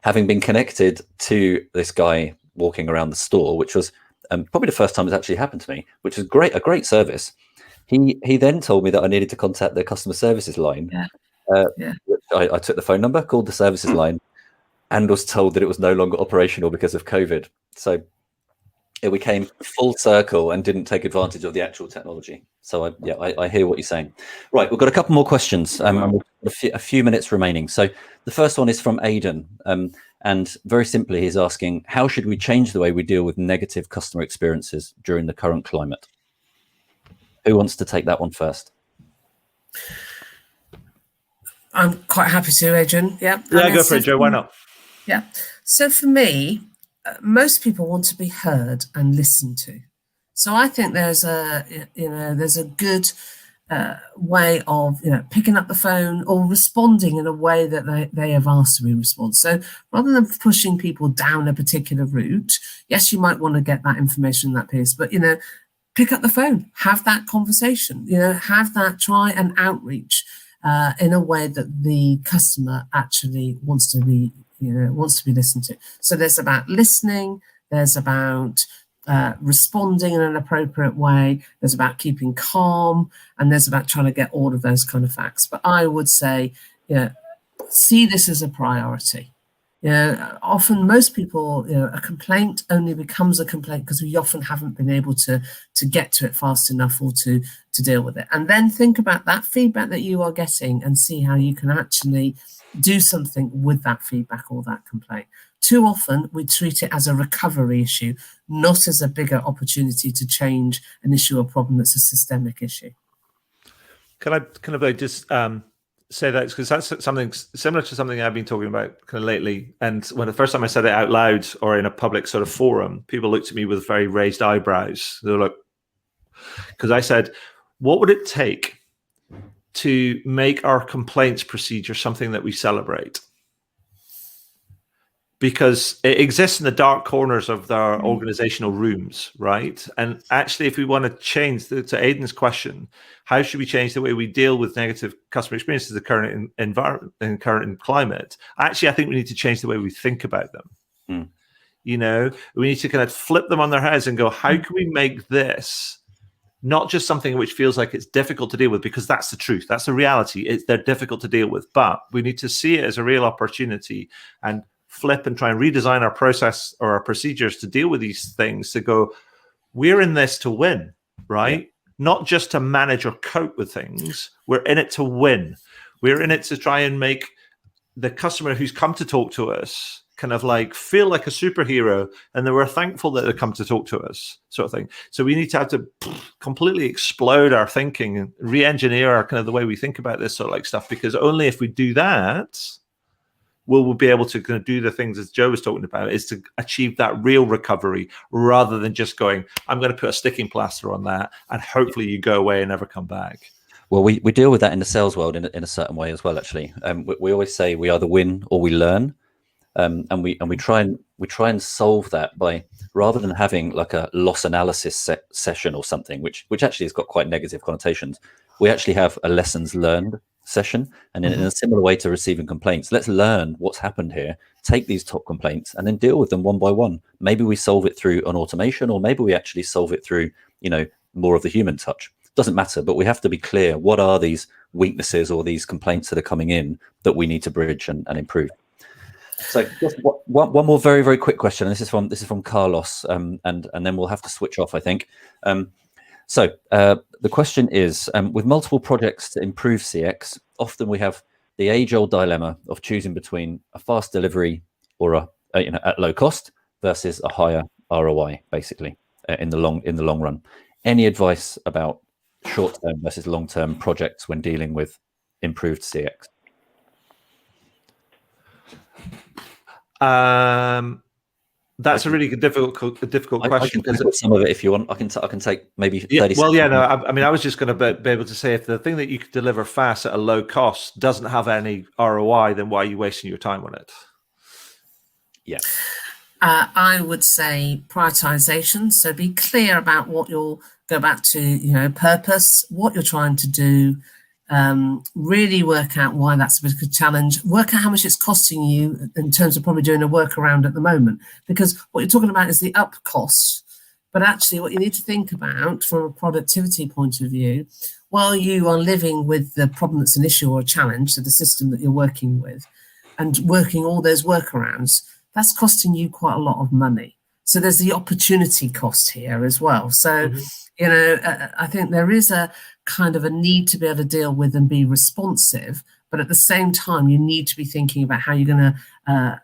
having been connected to this guy walking around the store, which was probably the first time it's actually happened to me, which is a great service. He then told me that I needed to contact the customer services line. I took the phone number, called the services line, and was told that it was no longer operational because of COVID. So we came full circle and didn't take advantage of the actual technology. So I hear what you're saying. Right, we've got a couple more questions, and we've got a few minutes remaining. So the first one is from Aidan, and very simply, he's asking, how should we change the way we deal with negative customer experiences during the current climate? Who wants to take that one first? I'm quite happy to, Adrian. Yeah, go for it, Joe. Why not? Yeah. So for me, most people want to be heard and listened to. So I think there's a good way of picking up the phone or responding in a way that they have asked to be responded. So rather than pushing people down a particular route, yes, you might want to get that information in that piece, but pick up the phone, have that conversation, have that try and outreach in a way that the customer actually wants to be listened to. So there's about listening, there's about responding in an appropriate way. There's about keeping calm, and there's about trying to get all of those kind of facts. But I would say, see this as a priority. Often most people, a complaint only becomes a complaint because we often haven't been able to get to it fast enough or to deal with it. And then think about that feedback that you are getting and see how you can actually do something with that feedback or that complaint. Too often we treat it as a recovery issue, not as a bigger opportunity to change an issue or problem that's a systemic issue. Can I just say that, because that's something similar to something I've been talking about kind of lately. And when the first time I said it out loud or in a public sort of forum, people looked at me with very raised eyebrows. They were like, because I said, what would it take to make our complaints procedure something that we celebrate? Because it exists in the dark corners of our organizational rooms, right? And actually, if we want to change, to Aidan's question, how should we change the way we deal with negative customer experiences in the current environment and current climate? Actually, I think we need to change the way we think about them. We need to kind of flip them on their heads and go, how can we make this not just something which feels like it's difficult to deal with, because that's the truth, that's the reality, they're difficult to deal with, but we need to see it as a real opportunity and flip and try and redesign our process or our procedures to deal with these things, to go, we're in this to win, right? Yeah. Not just to manage or cope with things. We're in it to win. We're in it to try and make the customer who's come to talk to us kind of like feel like a superhero, and that we're thankful that they come to talk to us, sort of thing. So we need to have to completely explode our thinking and re-engineer our kind of the way we think about this sort of like stuff, because only if we do that, we'll be able to kind of do the things as Joe was talking about, is to achieve that real recovery, rather than just going, I'm going to put a sticking plaster on that and hopefully you go away and never come back. Well, we deal with that in the sales world in a certain way as well, actually. We always say we either win or we learn. And we try and solve that by, rather than having like a loss analysis session or something, which actually has got quite negative connotations, we actually have a lessons learned session. And in a similar way to receiving complaints, let's learn what's happened here, take these top complaints and then deal with them one by one. Maybe we solve it through an automation, or maybe we actually solve it through, more of the human touch. Doesn't matter, but we have to be clear, what are these weaknesses or these complaints that are coming in that we need to bridge and improve. So just one more very, very quick question. And this is from Carlos, and then we'll have to switch off, I think. So the question is, with multiple projects to improve CX, often we have the age-old dilemma of choosing between a fast delivery or at low cost versus a higher ROI, basically, in the long run. Any advice about short-term versus long-term projects when dealing with improved CX? That's a really difficult question. I can put some of it if you want. I can take maybe 30 seconds. Well, yeah, no, I mean, I was just going to be able to say, if the thing that you could deliver fast at a low cost doesn't have any ROI, then why are you wasting your time on it? Yeah. I would say prioritization. So be clear about what you'll go back to, purpose, what you're trying to do. Really work out why that's a bit of a challenge. Work out how much it's costing you in terms of probably doing a workaround at the moment, because what you're talking about is the up cost. But actually what you need to think about from a productivity point of view, while you are living with the problem that's an issue or a challenge, so the system that you're working with, and working all those workarounds, that's costing you quite a lot of money. So there's the opportunity cost here as well. So, I think there is a kind of a need to be able to deal with and be responsive, but at the same time, you need to be thinking about how you're going to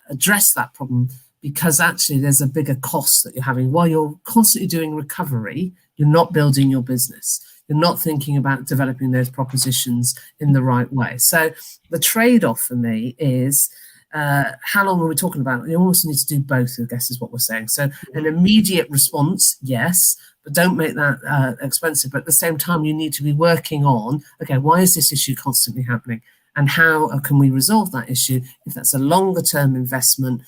address that problem, because actually there's a bigger cost that you're having. While you're constantly doing recovery, you're not building your business. You're not thinking about developing those propositions in the right way. So the trade-off for me is, how long are we talking about? You almost need to do both, I guess, is what we're saying. So an immediate response, yes, but don't make that expensive. But at the same time, you need to be working on, okay, why is this issue constantly happening? And how can we resolve that issue? If that's a longer term investment,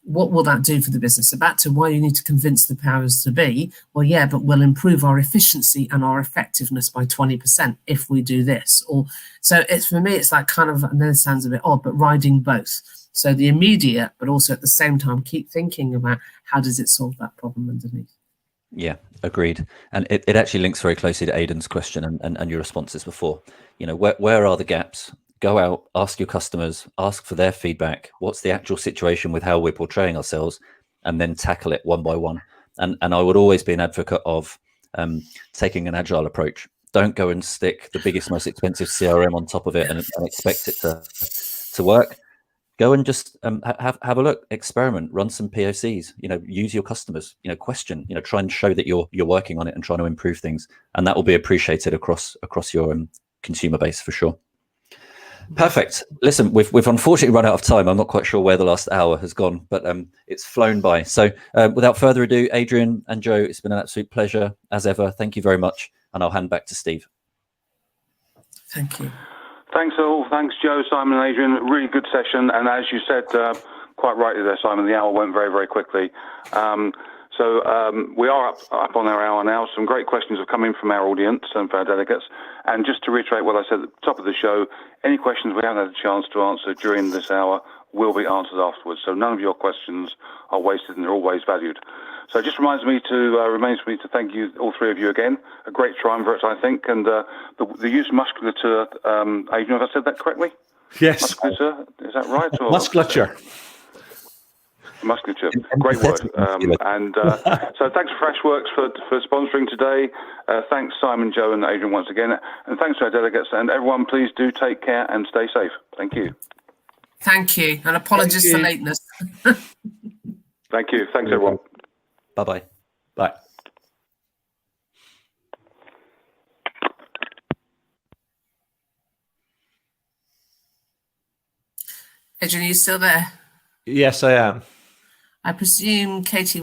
what will that do for the business? So back to why you need to convince the powers to be. Well, yeah, but we'll improve our efficiency and our effectiveness by 20% if we do this. Or so it's, for me, it's like kind of, I know it sounds a bit odd, but riding both. So the immediate, but also at the same time, keep thinking about how does it solve that problem underneath. Yeah, agreed. And it actually links very closely to Aidan's question and your responses before. You know, where are the gaps? Go out, ask your customers, ask for their feedback. What's the actual situation with how we're portraying ourselves, and then tackle it one by one. And I would always be an advocate of taking an agile approach. Don't go and stick the biggest, most expensive CRM on top of it and expect it to work. Go and just have a look, experiment, run some POCs. You know, use your customers. You know, question. You know, try and show that you're working on it and trying to improve things, and that will be appreciated across your consumer base for sure. Perfect. Listen, we've unfortunately run out of time. I'm not quite sure where the last hour has gone, but it's flown by. So without further ado, Adrian and Joe, it's been an absolute pleasure as ever. Thank you very much, and I'll hand back to Steve. Thank you. Thanks all. Thanks, Joe, Simon, and Adrian. Really good session. And as you said, quite rightly there, Simon, the hour went very, very quickly. So we are up on our hour now. Some great questions have come in from our audience and for our delegates. And just to reiterate what I said at the top of the show, any questions we haven't had a chance to answer during this hour will be answered afterwards. So none of your questions are wasted, and they're always valued. So it just remains for me to thank you, all three of you again. A great triumvirate, I think. And the use of musculature, Adrian, have I said that correctly? Yes. Musculature, is that right? Or Musculature. Musculature, great word. So thanks to Freshworks for sponsoring today. Thanks Simon, Joe and Adrian once again. And thanks to our delegates. And everyone, please do take care and stay safe. Thank you. Thank you. And apologies for lateness. Thank you. Thanks everyone. Bye-bye. Bye. Adrian, are you still there? Yes, I am. I presume Katie